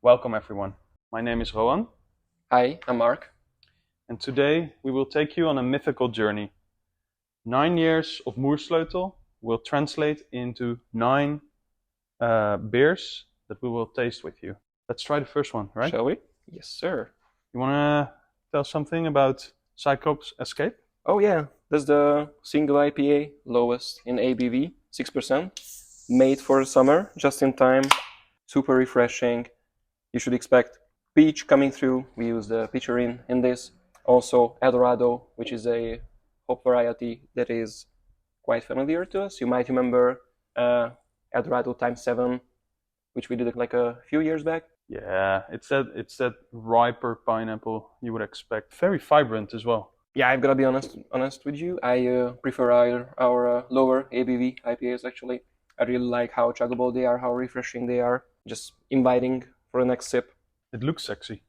Welcome everyone. My name is Rowan. Hi, I'm Mark. And today we will take you on a mythical journey. 9 years of Moersleutel will translate into 9 beers that we will taste with you. Let's try the first one, right? Shall we? Yes, sir. You want to tell something about Cyclops Escape? Oh yeah, that's the single IPA, lowest in ABV, 6%. Made for summer, just in time, super refreshing. You should expect peach coming through. We use the pitcherin in this. Also Eldorado, which is a hop variety that is quite familiar to us. You might remember Eldorado times 7, which we did like a few years back. Yeah, it's that riper pineapple you would expect. Very vibrant as well. Yeah, I've gotta be honest with you. I prefer our lower ABV IPAs actually. I really like how chuggable they are, how refreshing they are. Just inviting for the next sip. It looks sexy,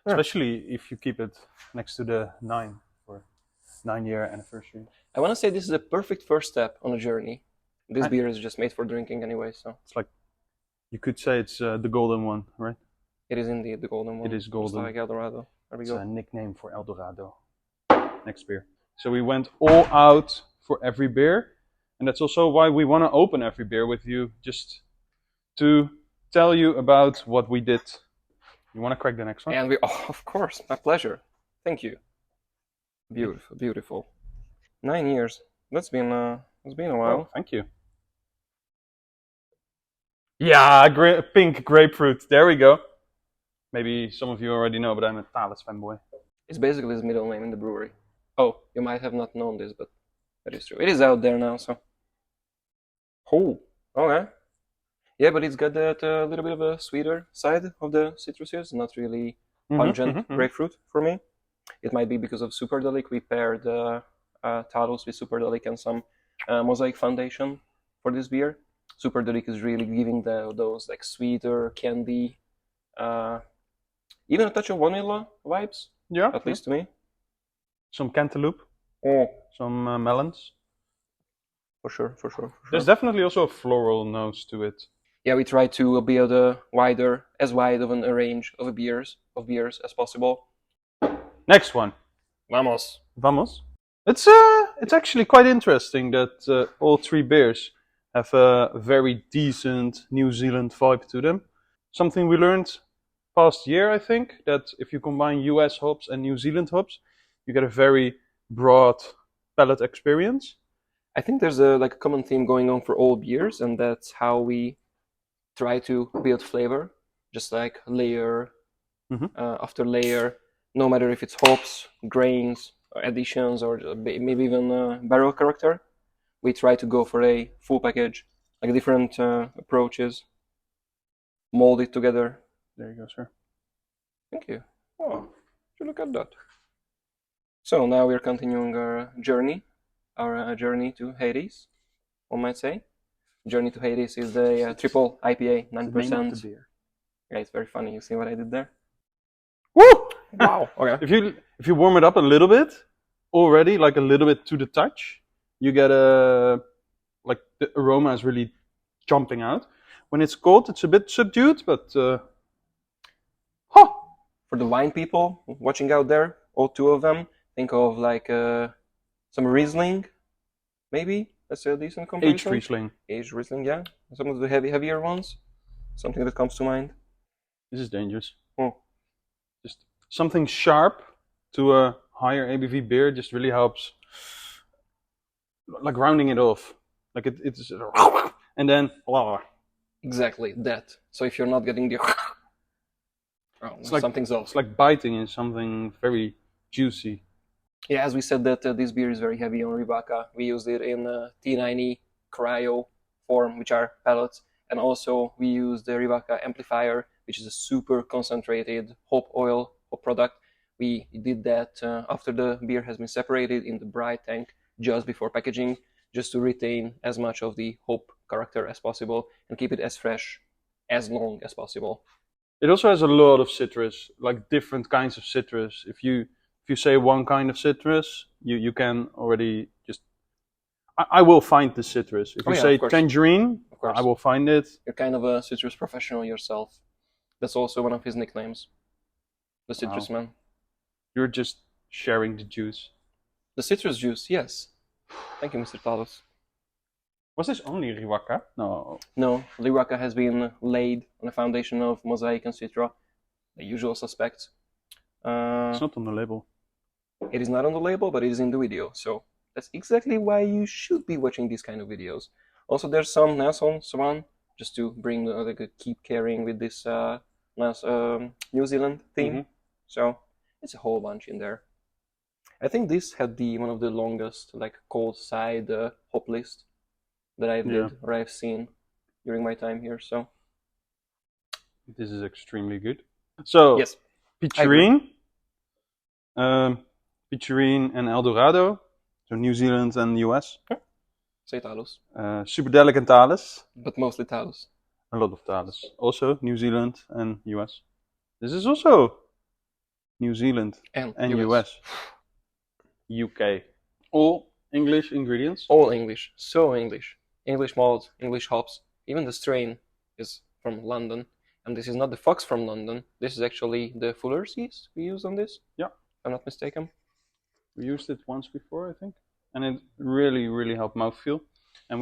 Yeah. especially if you keep it next to the 9 for 9-year anniversary. I want to say this is a perfect first step on a journey. This beer is just made for drinking anyway, so It's like, you could say it's the golden one, right? it is indeed the golden one. It is golden. Just like Eldorado. There we It's go. a nickname for Eldorado. Next beer. So we went all out for every beer, and that's also why we want to open every beer with you, just to tell you about what we did. You want to crack the next one? And we, oh, of course, my pleasure. Thank you. Beautiful, beautiful. 9 years. It's been a while. Oh, thank you. Yeah, pink grapefruit. There we go. Maybe some of you already know, but I'm a Thales fanboy. It's basically his middle name in the brewery. Oh, you might have not known this, but that is true. It is out there now, so. Oh, okay. Yeah, but it's got that little bit of a sweeter side of the citruses, not really pungent grapefruit for me. It might be because of Superdelic. We paired Talos with Superdelic and some Mosaic Foundation for this beer. Superdelic is really giving those like sweeter candy, even a touch of vanilla vibes, Yeah, at least to me. some cantaloupe, Oh, some melons. for sure. There's definitely also a floral nose to it. Yeah, we try to build as wide of a range of beers as possible. Next one. Vamos. Vamos. It's actually quite interesting that all 3 beers have a very decent New Zealand vibe to them. Something we learned past year, I think, that if you combine US hops and New Zealand hops, you get a very broad palate experience. I think there's a common theme going on for all beers, and that's how we try to build flavor, just like layer after layer, no matter if it's hops, grains, or additions, or maybe even barrel character. We try to go for a full package, like different approaches, mold it together. There you go, sir. Thank you. Oh, look at that. So now we're continuing our journey to Hades, one might say. Journey to Hades is the triple IPA, 9%. The name of the beer. Yeah, it's very funny. You see what I did there? Woo! Wow. Okay. If you warm it up a little bit already, like a little bit to the touch, you get the aroma is really jumping out. When it's cold, it's a bit subdued, but For the wine people watching out there, all 2 of them, think of like some Riesling, maybe. That's a decent comparison. Aged Riesling, yeah. Some of the heavier ones. Something that comes to mind. This is dangerous. Oh. Just something sharp to a higher ABV beer just really helps, like rounding it off. Like it's and then Exactly that. So if you're not getting the something's off. It's like biting in something very juicy. Yeah, as we said that this beer is very heavy on Rivaca. We used it in T90 cryo form, which are pellets, and also we used the Rivaca amplifier, which is a super concentrated hop product. We did that after the beer has been separated in the bright tank just before packaging, just to retain as much of the hop character as possible and keep it as fresh as long as possible. It also has a lot of citrus, like different kinds of citrus. If you say one kind of citrus, you can already just. I will find the citrus. If you say tangerine, I will find it. You're kind of a citrus professional yourself. That's also one of his nicknames. The Citrus Man. You're just sharing the juice. The citrus juice, yes. Thank you, Mr. Talos. Was this only Riwaka? No. No, Liraka has been laid on the foundation of Mosaic and Citra, the usual suspects. It's not on the label. It is not on the label, but it is in the video, so that's exactly why you should be watching these kind of videos. Also, there's some Nelson Swan, just to bring keep carrying with this New Zealand theme. So it's a whole bunch in there. I think this had one of the longest cold side hop list that I've seen during my time here. So this is extremely good. So yes, Picherine and Eldorado, so New Zealand and US. Say Talos. Superdelic and Thales. But mostly Talos. A lot of Thales. Also New Zealand and US. This is also New Zealand and US. UK. All English ingredients? All English. So English. English malt, English hops. Even the strain is from London. And this is not the Fox from London. This is actually the Fuller's yeast we used on this. Yeah. If I'm not mistaken. We used it once before, I think. And it really, really helped mouthfeel. And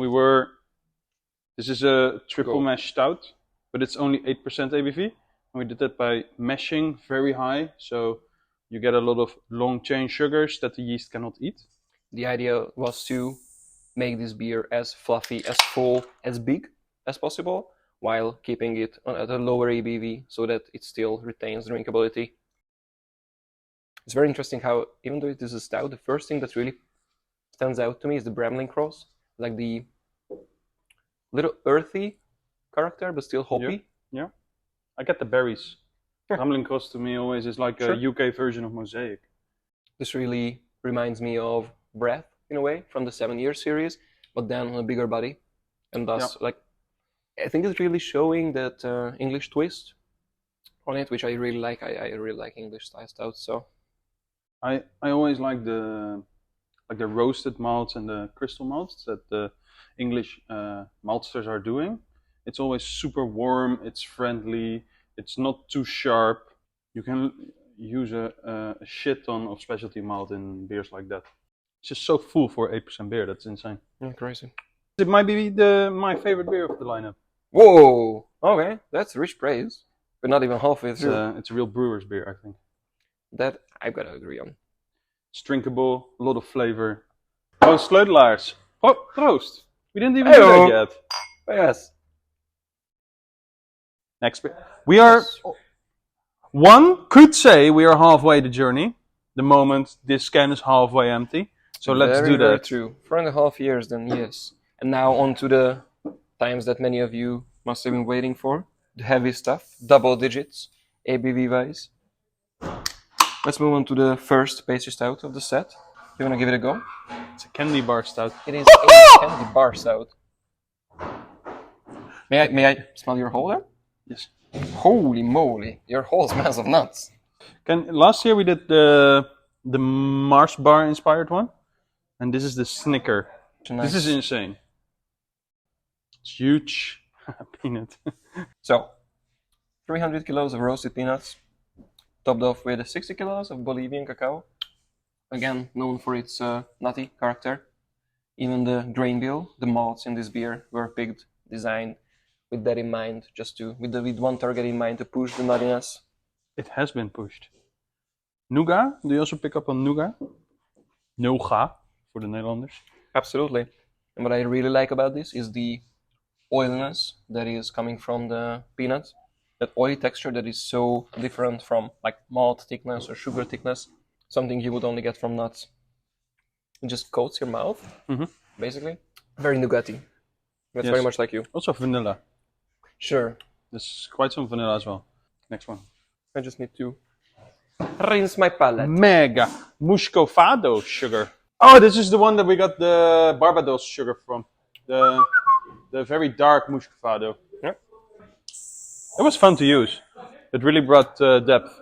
this is a triple mash stout, but it's only 8% ABV. And we did that by mashing very high. So you get a lot of long chain sugars that the yeast cannot eat. The idea was to make this beer as fluffy, as full, as big as possible, while keeping it at a lower ABV so that it still retains drinkability. It's very interesting how, even though it is a stout, the first thing that really stands out to me is the Bramling cross, like the little earthy character, but still hoppy. Yeah. I get the berries. Bramling cross to me always is like a UK version of Mosaic. This really reminds me of Breath, in a way, from the 7-year series, but then on a bigger body. And thus, I think it's really showing that English twist on it, which I really like. I really like English style stouts, so. I always like the roasted malts and the crystal malts that the English maltsters are doing. It's always super warm, it's friendly, it's not too sharp. You can use a shit ton of specialty malt in beers like that. It's just so full for 8% beer, that's insane. Yeah, crazy. It might be my favorite beer of the lineup. Whoa! Okay, that's rich praise. But not even halfway through. It's a real brewer's beer, I think. That I've got to agree on. It's drinkable, a lot of flavor. Moersleutel. Oh, proost. We didn't even do that yet. Yes. Next beer. We are... One could say we are halfway the journey, the moment this can is halfway empty. So let's do that. Very true. 4.5 years then, yes. And now on to the times that many of you must have been waiting for. The heavy stuff, double digits, ABV-wise. Let's move on to the first pastry stout of the set. You want to give it a go? It's a candy bar stout. It is a candy bar stout. May I smell your hole there? Yes. Holy moly, your hole smells of nuts. Last year we did the Mars bar inspired one, and this is the Snicker. Nice. This is insane. It's huge. Peanut. So, 300 kilos of roasted peanuts, topped off with 60 kilos of Bolivian cacao. Again, known for its nutty character. Even the grain bill, the malts in this beer were picked, designed with that in mind, with one target in mind, to push the nuttiness. It has been pushed. Nougat? Do you also pick up on nougat? Nougat, for the Nederlanders. Absolutely. And what I really like about this is the oiliness that is coming from the peanuts. That oily texture that is so different from like malt thickness or sugar thickness. Something you would only get from nuts. It just coats your mouth, basically. Very nougaty. That's very much like you. Also vanilla. Sure. There's quite some vanilla as well. Next one. I just need to rinse my palate. Mega Muscovado sugar. Oh, this is the one that we got the Barbados sugar from. The very dark Muscovado. Yeah. It was fun to use. It really brought depth.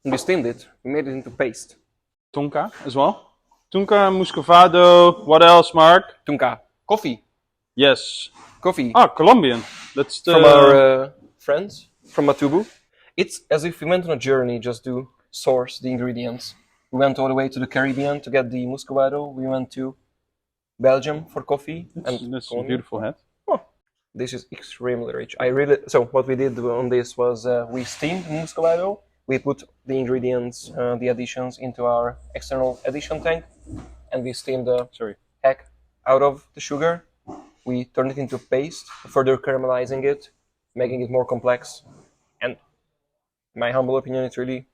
And we steamed it. We made it into paste. Tonka as well. Tonka, Muscovado. What else, Mark? Tonka. Coffee. Yes. Coffee. Ah, Colombian. That's the... From our friends from Matubu. It's as if we went on a journey just to source the ingredients. We went all the way to the Caribbean to get the Muscovado. We went to Belgium for coffee and That's a cognac. beautiful hat. Oh, this is extremely rich. So what we did on this was we steamed Muscovado. We put the ingredients, the additions into our external addition tank, and we steamed the heck out of the sugar. We turned it into paste, further caramelizing it, making it more complex. And in my humble opinion, it really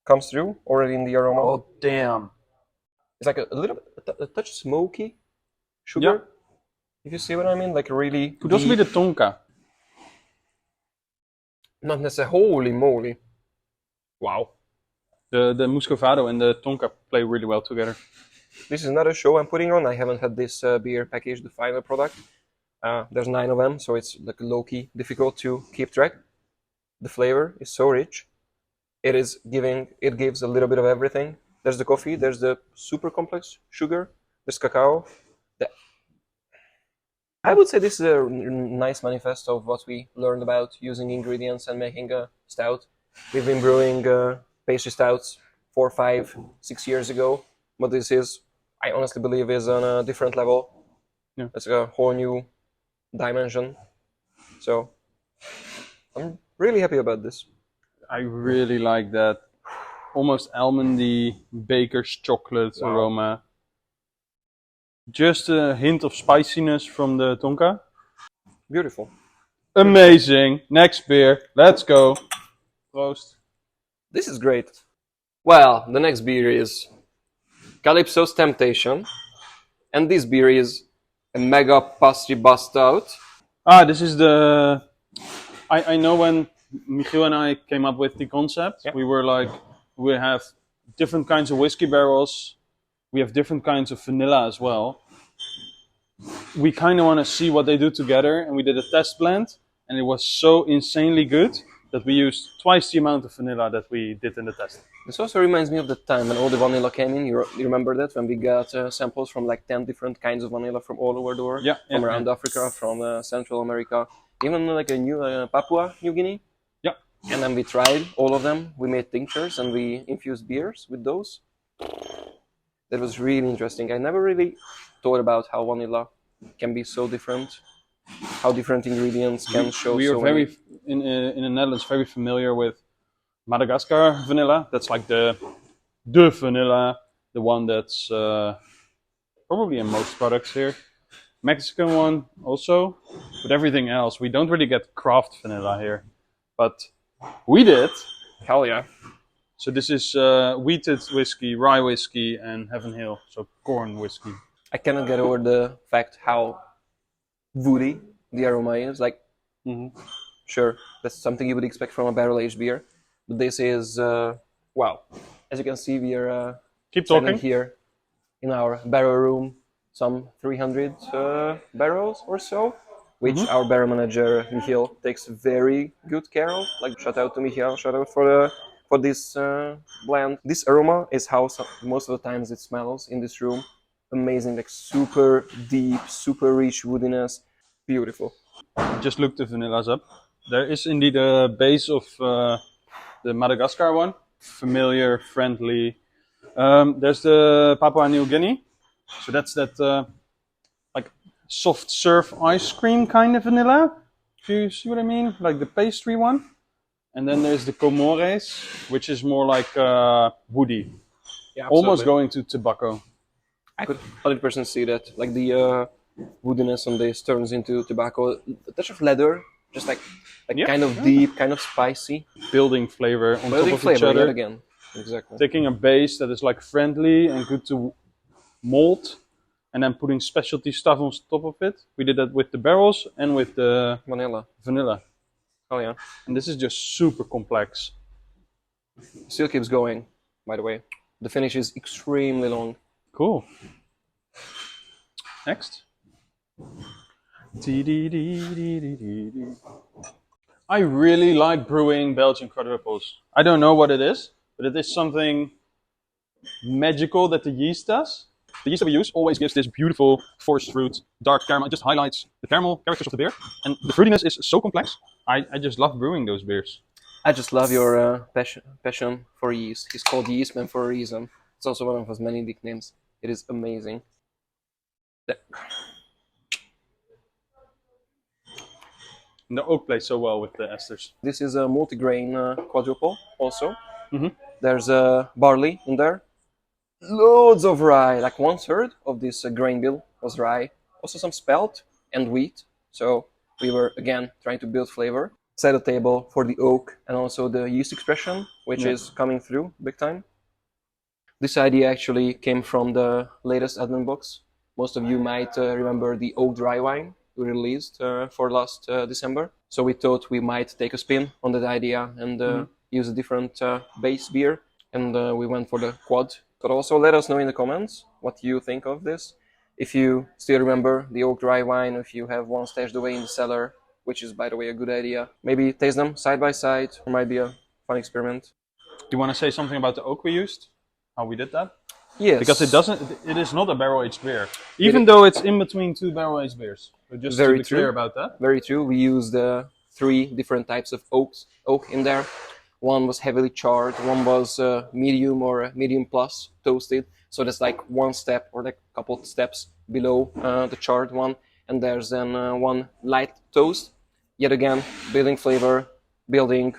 comes through already in the aroma. Oh, damn. It's like a touch smoky sugar. If you see what I mean, like really. Could also be the tonka. Not necessarily. Holy moly! Wow. The Muscovado and the tonka play really well together. This is another show I'm putting on. I haven't had this beer package, the final product. There's 9 of them, so it's like low-key difficult to keep track. The flavor is so rich. It gives a little bit of everything. There's the coffee, there's the super complex sugar, there's cacao. I would say this is a nice manifesto of what we learned about using ingredients and making a stout. We've been brewing pastry stouts 4, 5, 6 years ago, but this is, I honestly believe, is on a different level. Yeah. It's a whole new dimension. So I'm really happy about this. I really like that almost almondy baker's chocolate aroma. Just a hint of spiciness from the tonka. Beautiful. Amazing. Next beer. Let's go. Proost. This is great. Well, the next beer is Calypso's Temptation. And this beer is a mega pastry bust out. This is the... I know when Michiel and I came up with the concept, we were like, we have different kinds of whiskey barrels. We have different kinds of vanilla as well. We kind of want to see what they do together, and we did a test blend, and it was so insanely good that we used twice the amount of vanilla that we did in the test. This also reminds me of the time when all the vanilla came in. You remember that? When we got samples from like 10 different kinds of vanilla from all over the world? From around Africa, from Central America, even like a new Papua New Guinea. Yeah. And then we tried all of them. We made tinctures and we infused beers with those. That was really interesting. I never really thought about how vanilla can be so different, how different ingredients can show. We are very, in the Netherlands, very familiar with Madagascar vanilla. That's like the vanilla, the one that's probably in most products here. Mexican one also, but everything else, we don't really get craft vanilla here. But we did. Hell yeah. So this is wheated whiskey, rye whiskey, and Heaven Hill, so corn whiskey. I cannot get over the fact how woody the aroma is. Like, sure, that's something you would expect from a barrel-aged beer. But this is, wow. As you can see, we are Keep talking here in our barrel room, some 300 barrels or so, which our barrel manager, Michiel, takes very good care of. Like, shout out to Michiel, shout out for this blend. This aroma is how most of the times it smells in this room. Amazing, like super deep, super rich woodiness. Beautiful. Just look the vanillas up. There is indeed a base of the Madagascar one. Familiar, friendly. There's the Papua New Guinea. So that's that like soft serve ice cream kind of vanilla. If you see what I mean? Like the pastry one. And then there's the Comores, which is more like woody. Yeah, almost going to tobacco. I could 100% see that. Like the woodiness on this turns into tobacco. A touch of leather, just like kind of deep, kind of spicy. Building flavor on top of each other. Yet again. Exactly. Taking a base that is like friendly and good to mold, and then putting specialty stuff on top of it. We did that with the barrels and with the vanilla. Oh yeah. And this is just super complex. Still keeps going, by the way. The finish is extremely long. Cool. Next. I really like brewing Belgian quadruples. I don't know what it is, but it is something magical that the yeast does. The yeast that we use always gives this beautiful forest fruit, dark caramel. It just highlights the caramel characters of the beer. And the fruitiness is so complex. I just love brewing those beers. I just love your passion for yeast. He's called Yeastman for a reason. It's also one of his many nicknames. It is amazing. And the oak plays so well with the esters. This is a multi-grain quadruple also. Mm-hmm. There's barley in there. Loads of rye, like 1/3 of this grain bill was rye. Also some spelt and wheat. So we were, again, trying to build flavor. Set a table for the oak and also the yeast expression, which is coming through big time. This idea actually came from the latest advent box. Most of you might remember the oak dry wine we released for last December. So we thought we might take a spin on that idea and use a different base beer. And we went for the quad. But also let us know in the comments what you think of this. If you still remember the oak dry wine, if you have one stashed away in the cellar, which is, by the way, a good idea. Maybe taste them side by side. It might be a fun experiment. Do you want to say something about the oak we used? How we did that? Yes. Because it is not a barrel-aged beer. Even though it's in between two barrel-aged beers. So just to be clear about that. Very true. We used 3 different types of oak in there. One was heavily charred, one was medium or medium plus toasted. So that's like one step or like a couple steps below the charred one. And there's then one light toast. Yet again, building flavor, building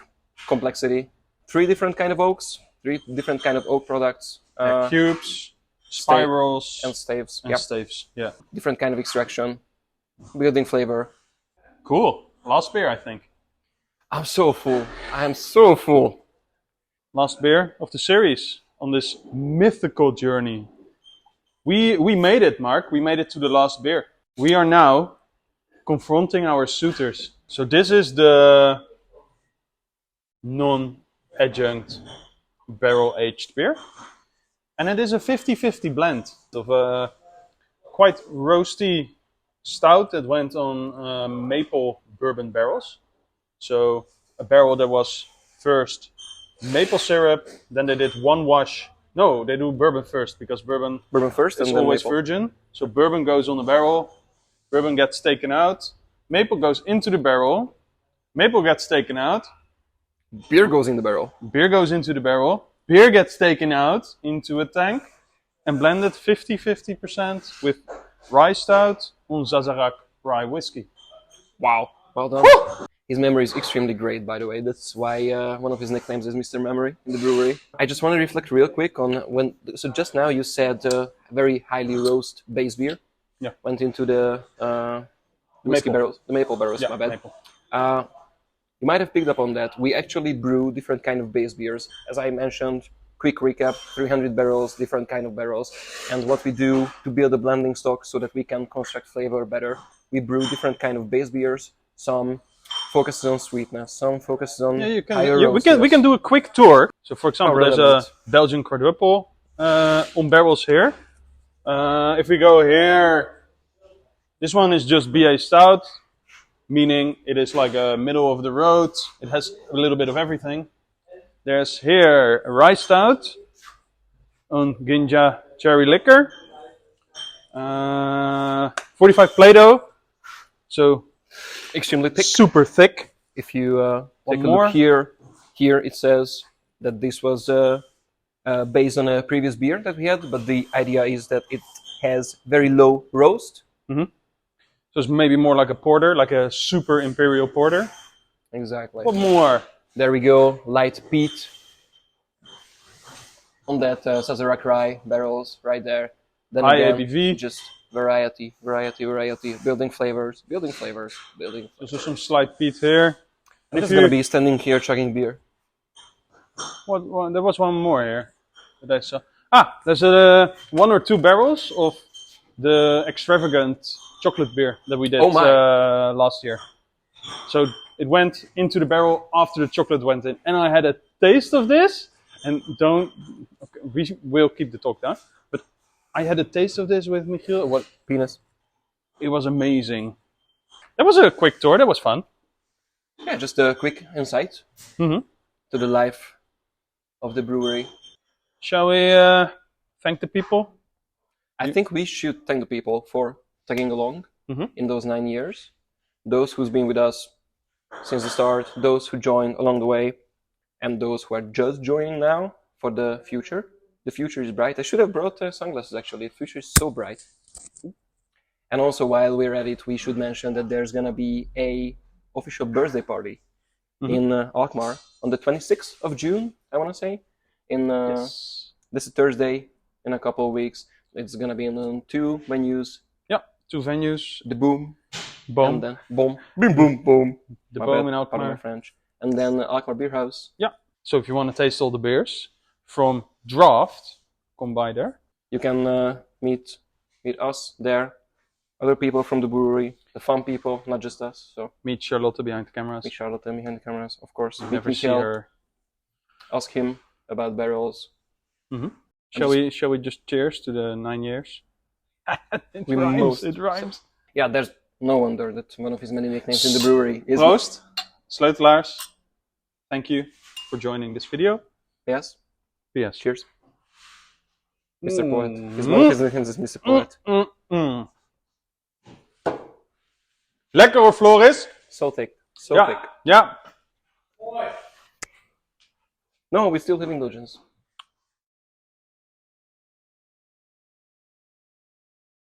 complexity. 3 different kind of oaks, 3 different kind of oak products. Cubes, spirals, and staves. And staves, yeah. Different kind of extraction, building flavor. Cool. Last beer, I think. I'm so full. I am so full. Last beer of the series on this mythical journey. We made it, Mark. We made it to the last beer. We are now confronting our suitors. So this is the non-adjunct barrel-aged beer. And it is a 50-50 blend of a quite roasty stout that went on maple bourbon barrels. So a barrel that was first maple syrup, then they did one wash. No, they do bourbon first because bourbon first is and always maple. virgin. So bourbon goes on the barrel, bourbon gets taken out, maple goes into the barrel, maple gets taken out, beer goes in the barrel. Beer goes into the barrel, beer gets taken out into a tank and blended 50-50% with rye stout on Zazarak rye whiskey. Wow. Well done. Woo! His memory is extremely great, by the way. That's why one of his nicknames is Mr. Memory in the brewery. I just want to reflect real quick on so just now you said very highly roast base beer. Yeah. Went into the whiskey barrels, the maple barrels, Yeah, my bad. maple. You might have picked up on that. We actually brew different kind of base beers. As I mentioned, quick recap, 300 barrels, different kind of barrels. And what we do to build a blending stock so that we can construct flavor better, we brew different kind of base beers. Some focuses on sweetness, some focuses on higher we can do a quick tour. So for example, there's relevant. a Belgian quadruple on barrels here. If we go here, this one is just BA Stout, meaning it is like a middle of the road. It has a little bit of everything. There's here a rye stout on Ginja cherry liquor. 45 Play-Doh. So extremely thick. super thick. If you take a more. look here it says that this was based on a previous beer that we had, but the idea is that it has very low roast. Mm-hmm. So it's maybe more like a porter, like a super imperial porter. Exactly. What more? There we go, light peat on that Sazerac rye barrels right there. Then High again, ABV. just variety, building flavors. There's some slight peat here. I'm just gonna be standing here chugging beer. There was one more here that I saw. There's 1 or 2 barrels of the extravagant chocolate beer that we did last year. So it went into the barrel after the chocolate went in, and I had a taste of this. And we will keep the talk down. But I had a taste of this with Michiel. What Penis. It was amazing. That was a quick tour. That was fun. Yeah, just a quick insight to the life of the brewery. Shall we thank the people? I think we should thank the people for tagging along in those 9 years. Those who's been with us since the start, those who joined along the way, and those who are just joining now for the future. The future is bright. I should have brought sunglasses, actually. The future is so bright. And also, while we're at it, we should mention that there's going to be a official birthday party in Alkmaar on the 26th of June, I want to say. This is Thursday, in a couple of weeks. It's going to be in 2 venues. Yeah, 2 venues. The Boom. Boom. And then Boom. Boom, boom, boom. The Boom in Alkmaar. Pardon my French. And then Alkmaar Beer House. Yeah. So if you want to taste all the beers from draft, come by there. You can meet us there. Other people from the brewery, the fun people, not just us. So meet Charlotte behind the cameras. Meet Charlotte behind the cameras, of course. Never see her. Ask him about barrels. Shall we just cheers to the 9 years? It rhymes. Yeah, there's no wonder that one of his many nicknames in the brewery is Proost, Sleutelaars. Thank you for joining this video. Yes. Yes. Cheers. Mr. Poet. One of his nicknames is Mr. Poet. Lekker hoor, Floris. So thick. So thick. Yeah. No, we still have indulgence.